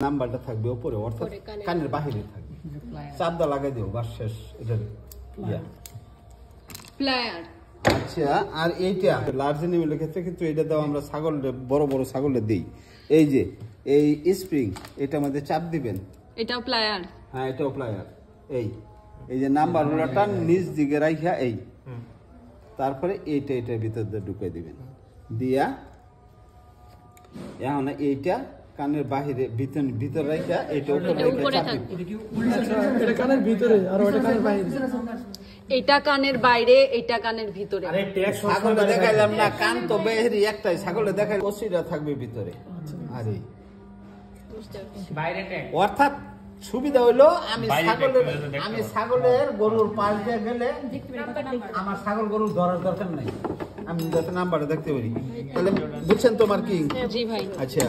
নাম্বারটা থাকবে উপরে, অর্থাৎ কানের বাহিরে থাকবে। চাপদা লাগাই দিও, বাস শেষ। এটার প্লায়ার। আচ্ছা, আর এইটা লার্জ এনিমেলের ক্ষেত্রে কিন্তু এটা দাও আমরা ছাগলের, বড় বড় ছাগলের দেই। এই যে এই স্প্রিং, এটার মধ্যে চাপ দিবেন, এটাও প্লায়ার। হ্যাঁ, এটাও প্লায়ার। এই যে নাম্বার গুলোটা নিচ দিকে রাখিয়া এই, তারপরে এইটা এটার ভিতর দিয়ে ঢুকে দিবেন, দিয়া এখন এইটা কানের বাহিরে ভিতর রাখিয়া এইটা উপরে থাকবে। এটা কানের ভিতরে আর ওটা কানের বাইরে। এটা কানের বাইরে, এটা কানের ভিতরে। আরে ট্যাক্স ছাগলে দেখাইলাম না, কান তো বেহেরি একটাই, ছাগলে দেখাই কচিটা থাকবে ভিতরে। আরে বাইরে ট্যাগ, অর্থাৎ সুবিধা হইলো আমি ছাগলের গরুর পাশ দিয়ে গেলে আমার ছাগল গরুর ধরার দরকার নাই, আমি যাতে নাম্বারটা দেখতে পারি। তাহলে বুঝছেন তোমার কি? জি ভাই। আচ্ছা,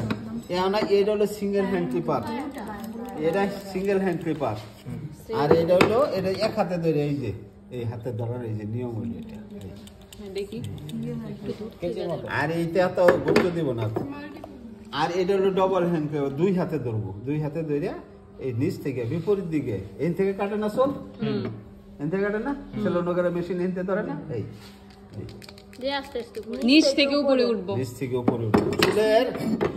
এটা হলো সিঙ্গেল হ্যান্ড ক্লিপার, এটা সিঙ্গেল হ্যান্ড ক্লিপার। আর এটা হলো এটা এক হাতে ধরে, এই যে এই হাতে ধরার এই যে নিয়ম হইলো এটা। দেখি। আর এইটা তো গুরুত্ব দিব না। আর এটা হলো ডবল হ্যান্ড ক্লিপার, দুই হাতে ধরবো, দুই হাতে ধরে এই নিচ থেকে বিপরীত দিকে, এন থেকে কাটে না চল, এন থেকে কাটে না সেলোনগরের মেশিন, এনতে ধরে না, এই নিচ থেকে উপরে উঠবো, নিচ থেকে উপরে উঠবো,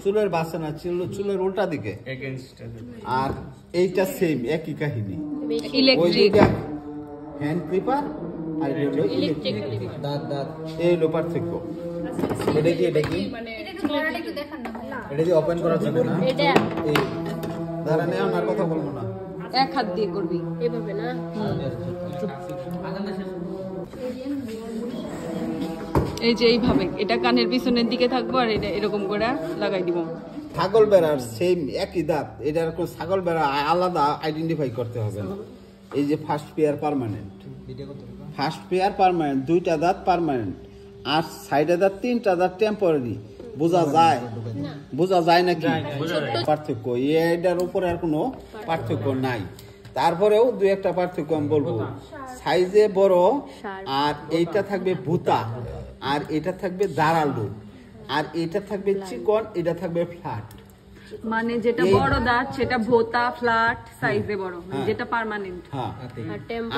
চুলের বাসে না, চুলের উল্টা দিকে। আর এইটা সেম একই কাহিনী, ইলেকট্রিক হ্যান্ড ক্লিপার আর ইলেকট্রিক এই হলো পার্থক্য। এটা কি এটা কি ওপেন করার জন্য না, এই ধরে নেও না, কথা বলবো না, এক হাত দিয়ে করবি এভাবে না। এই যে এইভাবে এটা কানের পিছনের দিকে থাকবো, আর এটা এরকম করে লাগাই দিব। ছাগল বেড়ার সেম একই দাঁত, এটার কোন ছাগল বেড়া আলাদা আইডেন্টিফাই করতে হবে না। এই যে ফার্স্ট পেয়ার পার্মানেন্ট, দুইটা দাঁত পার্মানেন্ট, আর সাইডে দাঁত তিনটা দাঁত টেম্পোরারি। বোঝা যায় নাকি পার্থক্য? এটার উপরে আর কোনো পার্থক্য নাই। তারপরেও দুই একটা পার্থক্য আমি বলবো, সাইজে বড়, আর এইটা থাকবে ভুতা, আর এটা থাকবে দাঁড়ালো, আর এটা থাকবে চিকন, এটা থাকবে ফ্ল্যাট। মানে যেটা বড় দাঁত সেটা ভোতা, ফ্ল্যাট, সাইজে বড়, যেটা পার্মানেন্ট। হ্যাঁ,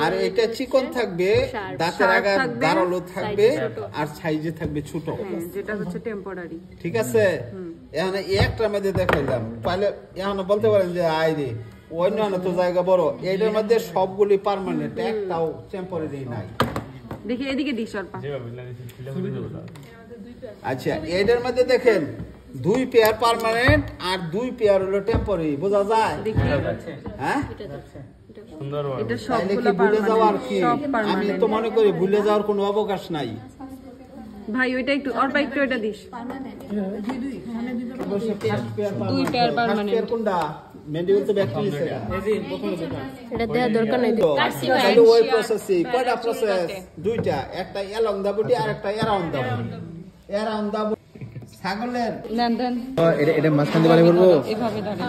আর এটা চিকন থাকবে, দাঁতের আগা দাঁড়ালো থাকবে, আর সাইজে থাকবে ছোট, যেটা হচ্ছে টেম্পোরারি। ঠিক আছে? এখন একটার মধ্যে দেখাইলাম, তাহলে এখন বলতে পারেন যে আইরে অন্যান্য তো জায়গা বড়, এটার মধ্যে সবগুলি পার্মানেন্ট, একটাও টেম্পোরারি নাই। দেখি এদিকে দিস সরপা। আচ্ছা, এটার মধ্যে দেখেন দুই পেয়ার পার্মানেন্ট আর দুই পেয়ার হলো টেম্পোরারি, বোঝা যায়? হ্যাঁ, এটা সবগুলো ভুলে যাওয়ার কি? সব আমি পার্মানেন্ট। তো মনে করি ভুলে যাওয়ার কোনো অবকাশ নাই। ভাই ওইটা একটু অল্প একটু এটা দিস। দুই পেয়ার পার্মানেন্ট। কোনটা মেডিকেল তো ব্যাকটেরিয়া সেটা এটা দেওয়ার দরকার নাই। তাহলে ওই প্রসেসই কয়টা প্রসেস? দুইটা, একটা অ্যালং দা বডি আর একটা অ্যারাউন্ড দা বডি। অ্যারাউন্ড দা ছাগলের দেন এটা মাঝখান দিয়ে বাড়ি করবো, এভাবে ধরে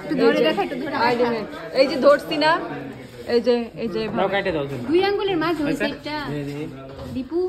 একটু ধরে দেখা, একটু ধরে আইডেন্ট। এই যে ধরছি না, এই যে নাও কাটে দাও, দুই আঙ্গুলের মাঝ হইছে একটা দীপু।